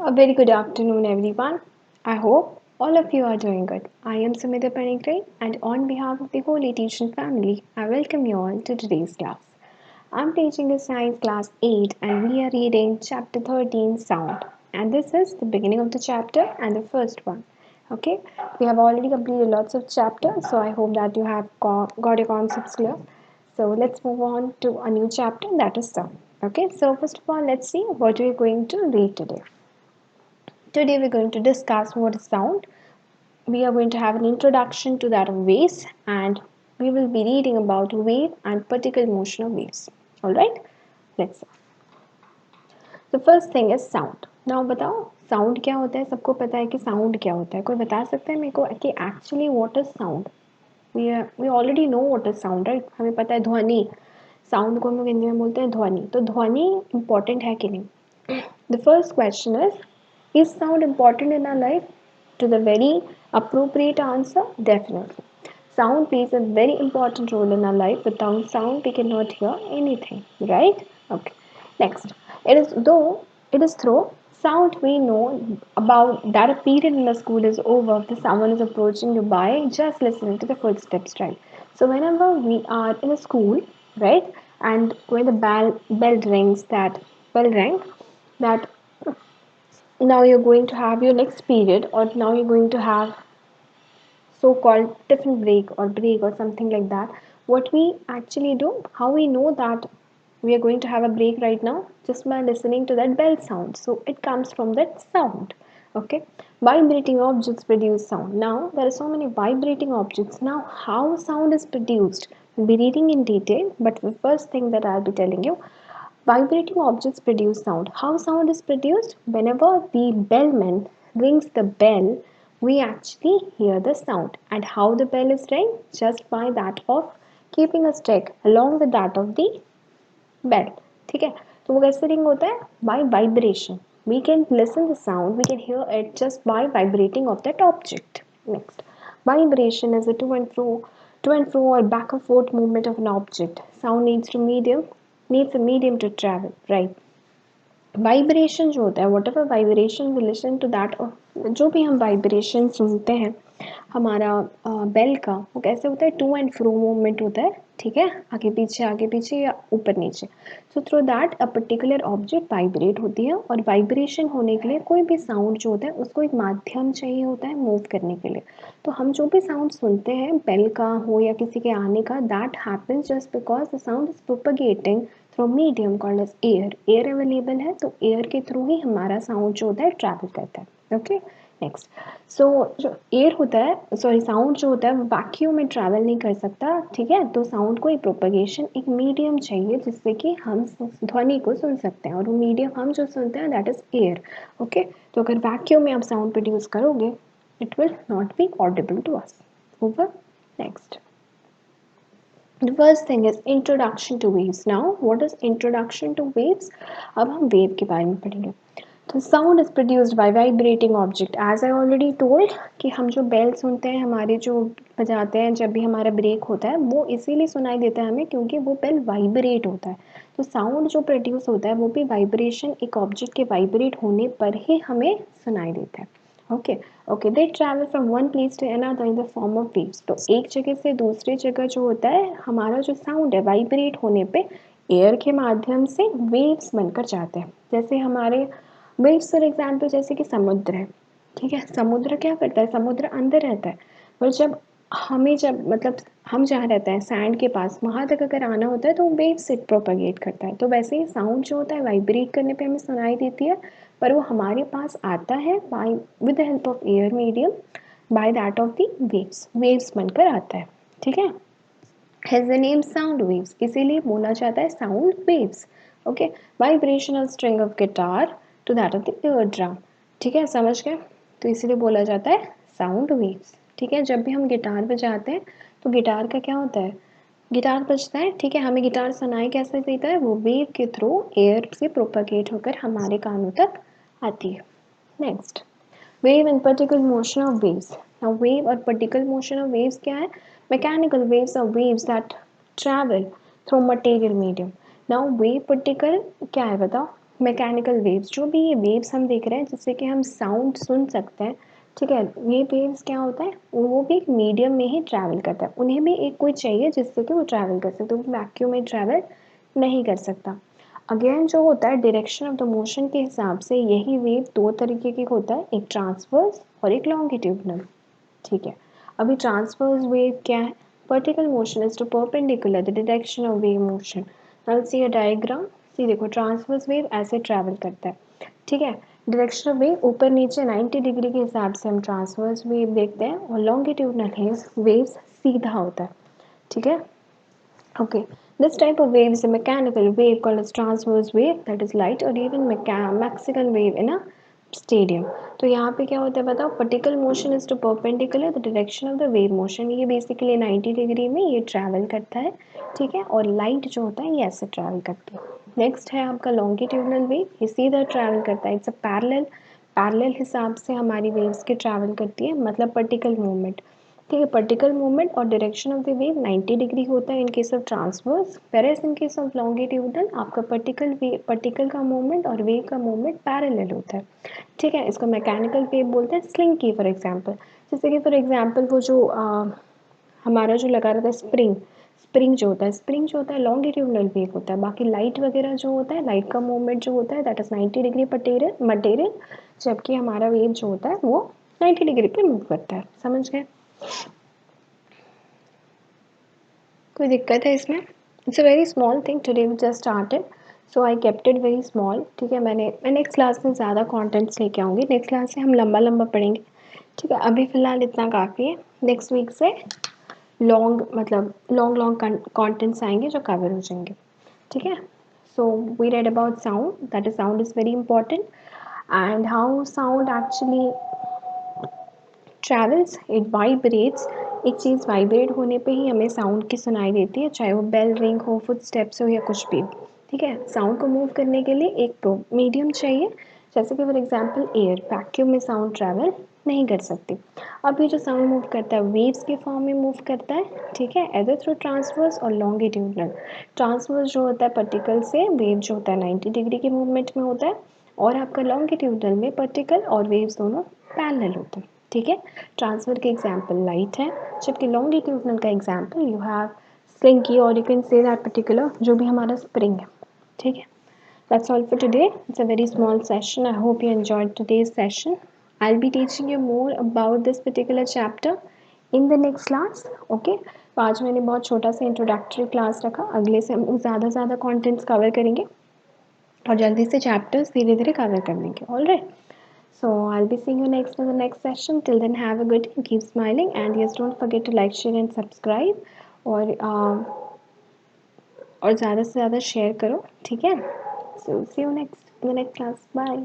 A very good afternoon, everyone. I hope all of you are doing good. I am Sumita Panigrai, and on behalf of the whole Tuition family, I welcome you all to today's class. I'm teaching a science class 8, and we are reading chapter 13, Sound. And this is the beginning of the chapter and the first one. Okay, we have already completed lots of chapters, so I hope that you have got your concepts clear. So let's move on to a new chapter that is sound. Okay, so first of all, let's see what we're going to read today. Today we're going to discuss what is sound. We are going to have an introduction to that of waves and we will be reading about wave and particle motion of waves. Alright, let's start. The first thing is sound. Now बताओ sound क्या होता है सबको पता है कि sound क्या होता है कोई बता सकता है मेरे को कि actually what is sound? We already know what is sound, right? हमें पता है ध्वनि साउंड को हम लोग हिंदी में बोलते हैं ध्वनि तो ध्वनि इंपॉर्टेंट है कि नहीं the first question is sound important in our life? To the very appropriate answer, definitely. Sound plays a very important role in our life. Without sound, we cannot hear anything, right? Okay. Next, it is through sound we know about that a period in the school is over if someone is approaching you by just listening to the footsteps, right? So whenever we are in a school, right, and when the bell rings, that bell rang, that now you're going to have your next period or now you're going to have so-called tiffin break or something like that. What we actually do, how we know that we are going to have a break right now, just by listening to that bell sound. So it comes from that sound. Okay, vibrating objects produce sound. Now there are so many vibrating objects. Now how sound is produced, we'll be reading in detail, but the first thing that I'll be telling you, vibrating objects produce sound. How sound is produced? Whenever the bellman rings the bell, we actually hear the sound. And how the bell is rang? Just by that of keeping a stick along with that of the bell. ठीक है तो वो कैसे ring होता है by vibration. We can listen the sound, we can hear it just by vibrating of that object. Next, vibration is a to and fro or back and forth movement of an object. Sound needs a medium to travel, right? Vibration जो होता है whatever vibration we listen to that, जो भी हम vibration सुनते हैं हमारा bell का, वो कैसे होता है टू एंड फ्रो मूवमेंट होता है, ठीक है, आगे पीछे या ऊपर नीचे. So through that a particular object vibrate होती है और वाइब्रेशन होने के लिए कोई भी साउंड जो होता है उसको एक माध्यम चाहिए होता है मूव करने के लिए. तो हम जो भी साउंड सुनते हैं बेल का हो या किसी के आने का, that happens just because the sound is propagating through medium called as air. Air available है तो एयर के थ्रू ही हमारा साउंड जो होता है ट्रैवल करता है. Okay, next. सो जो एयर होता है, सॉरी साउंड जो होता है वो वैक्यूम में ट्रैवल नहीं कर सकता, ठीक है, तो साउंड को एक प्रोपगेशन एक मीडियम चाहिए जिससे कि हम ध्वनि को सुन सकते हैं और वो मीडियम हम जो सुनते हैं दैट इज एयर. ओके, तो अगर वैक्यूम में आप साउंड प्रोड्यूस करोगे it will not be audible to us. Over. Next. The first thing is introduction to waves. Now, what is introduction to waves? अब हम wave के बारे में पढ़ेंगे. तो sound is produced by vibrating object. As I already told कि हम जो bell सुनते हैं, हमारे जो बजाते हैं जब भी हमारा break होता है, वो इसीलिए सुनाई देता है हमें क्योंकि वो bell vibrate होता है. तो sound जो produce होता है वो भी vibration, एक object के vibrate होने पर ही हमें सुनाई देता है. Okay, they travel from one place to another in the form of waves. तो एक जगह से दूसरी जगह जो होता है हमारा जो साउंड है वाइब्रेट होने पे एयर के माध्यम से वेव्स बनकर जाते हैं. जैसे हमारे वेव्स फॉर एग्जाम्पल जैसे कि समुद्र है, ठीक है, समुद्र क्या करता है, समुद्र अंदर रहता है पर जब मतलब हम जहाँ रहते हैं सैंड के पास, वहाँ तक अगर आना होता है तो वेव से प्रोपगेट करता है. तो वैसे ही साउंड जो होता है वाइब्रेट करने पे हमें सुनाई देती है पर वो हमारे पास आता है by with the help of air medium by that of the waves बनकर आता है, ठीक है. Has the name sound waves, इसीलिए बोला जाता है sound waves. Okay, vibrational string of guitar to that of the eardrum, ठीक है, समझ गए. तो इसीलिए बोला जाता है साउंड वेव्स, ठीक है. जब भी हम गिटार बजाते हैं तो गिटार का क्या होता है, गिटार बजता है, ठीक है, हमें गिटार सुनाई कैसे देता है, वो वेव के थ्रू एयर से प्रोपगेट होकर हमारे कानों तक आती है. Next, wave and particular motion of waves. Now wave और पर्टिकुलर मोशन ऑफ वेव्स क्या है, मैकेनिकल वेव्स और waves that travel through material medium. Now wave particle क्या है बताओ, मैकेनिकल वेव्स, जो भी ये वेव्स हम देख रहे हैं जिससे कि हम साउंड सुन सकते हैं, ठीक है, ये वेव्स क्या होता है, वो भी एक मीडियम में ही ट्रैवल करता है, उन्हें भी एक कोई चाहिए जिससे कि वो ट्रैवल कर सकते, वो वैक्यूम में ट्रैवल नहीं कर सकता। अगेन जो होता है डायरेक्शन ऑफ द मोशन के हिसाब से यही वेव दो तरीके के होता है, एक ट्रांसवर्स और एक लॉन्गिट्यूडनल, ठीक है। अभी ट्रांसवर्स वेव क्या है, vertical motion is to perpendicular the direction of wave motion. Now see a diagram, see देखो ट्रांसवर्स वेव ऐसे ट्रैवल करता है, ठीक है, डायरेक्शन ऑफ वेव ऊपर नीचे 90 डिग्री के हिसाब से हम ट्रांसवर्स वेव देखते हैं, और लॉन्गिट्यूडनल वेव्स सीधा होता है, ठीक है। Okay, this type of wave is a mechanical wave called as transverse wave, that is light, or even Mexican wave in a stadium. तो यहाँ पे क्या होता है बताओ, particle motion is to perpendicular the direction of the wave motion, ये basically 90 degree में ये travel करता है, ठीक है, और light जो होता है ये ऐसे travel करती है। Next है आपका longitudinal wave, ये सीधा travel करता है, it's a parallel हिसाब से हमारी waves के travel करती है, मतलब particle movement, ठीक है, पर्टिकल मूवमेंट और direction of the wave 90 degree होता है in case of transverse, whereas in case of longitudinal आपका पर्टिकल का मूवमेंट और वेव का मूवमेंट पैरेलल होता है, ठीक है। इसको मैकेनिकल वेव बोलते हैं, स्लिंकी फॉर एग्जांपल, जैसे कि फॉर एग्जांपल वो जो हमारा जो लगा रहता है स्प्रिंग जो होता है लॉन्गिट्यूडनल वेव होता है, बाकी लाइट वगैरह जो होता है, लाइट का मूवमेंट जो होता है दैट इज 90 डिग्री मटेरियल, जबकि हमारा वेव जो होता है वो 90 डिग्री पे मूव करता है, समझ गए। कोई दिक्कत है इसमें? It's a very small thing, today we just started, so I kept it very small, ठीक है। मैं नेक्स्ट क्लास में ज़्यादा कंटेंट्स लेके आऊँगी, नेक्स्ट क्लास से हम लंबा लंबा पढ़ेंगे, ठीक है। अभी फ़िलहाल इतना काफ़ी है, नेक्स्ट वीक से लॉन्ग कंटेंट्स आएंगे जो कवर हो जाएंगे, ठीक है। So we read about sound, that is sound is very important, and how sound actually travels, it vibrates, एक चीज़ वाइब्रेट होने पे ही हमें साउंड की सुनाई देती है, चाहे वो बेल रिंग हो, फुट स्टेप्स हो या कुछ भी हो, ठीक है। साउंड को मूव करने के लिए एक मीडियम चाहिए, जैसे कि फॉर एग्जांपल एयर, वैक्यूम में साउंड ट्रैवल नहीं कर सकती। अब ये जो साउंड मूव करता है वेव्स के फॉर्म में मूव करता है, ठीक है, एदर थ्रू ट्रांसवर्स और लॉन्गिट्यूडनल। ट्रांसवर्स जो होता है पर्टिकल से, वेव जो होता है 90 डिग्री के मूवमेंट में होता है, और आपका लॉन्गिट्यूडनल में पर्टिकल और वेव्स दोनों पैरेलल होते हैं, ठीक है। ट्रांसफर के एग्जाम्पल लाइट है, जबकि लॉन्गिट्यूडनल का एग्जाम्पल यू हैव स्लिंकी, और you can say that particular जो भी हमारा स्प्रिंग है, ठीक है। That's all for today. It's a very small session. I hope you enjoyed today's session. I'll be teaching you more about this particular chapter in the next class. Okay? तो आज मैंने बहुत छोटा सा इंट्रोडक्टरी क्लास रखा, अगले से हम ज़्यादा ज़्यादा कॉन्टेंट्स कवर करेंगे और जल्दी से चैप्टर्स धीरे धीरे कवर कर लेंगे. All right. So I'll be seeing you next in the next session. Till then, have a good day. Keep smiling, and yes, don't forget to like, share, and subscribe. और ज़्यादा से ज़्यादा share करो, ठीक है. So see you next in the next class. Bye.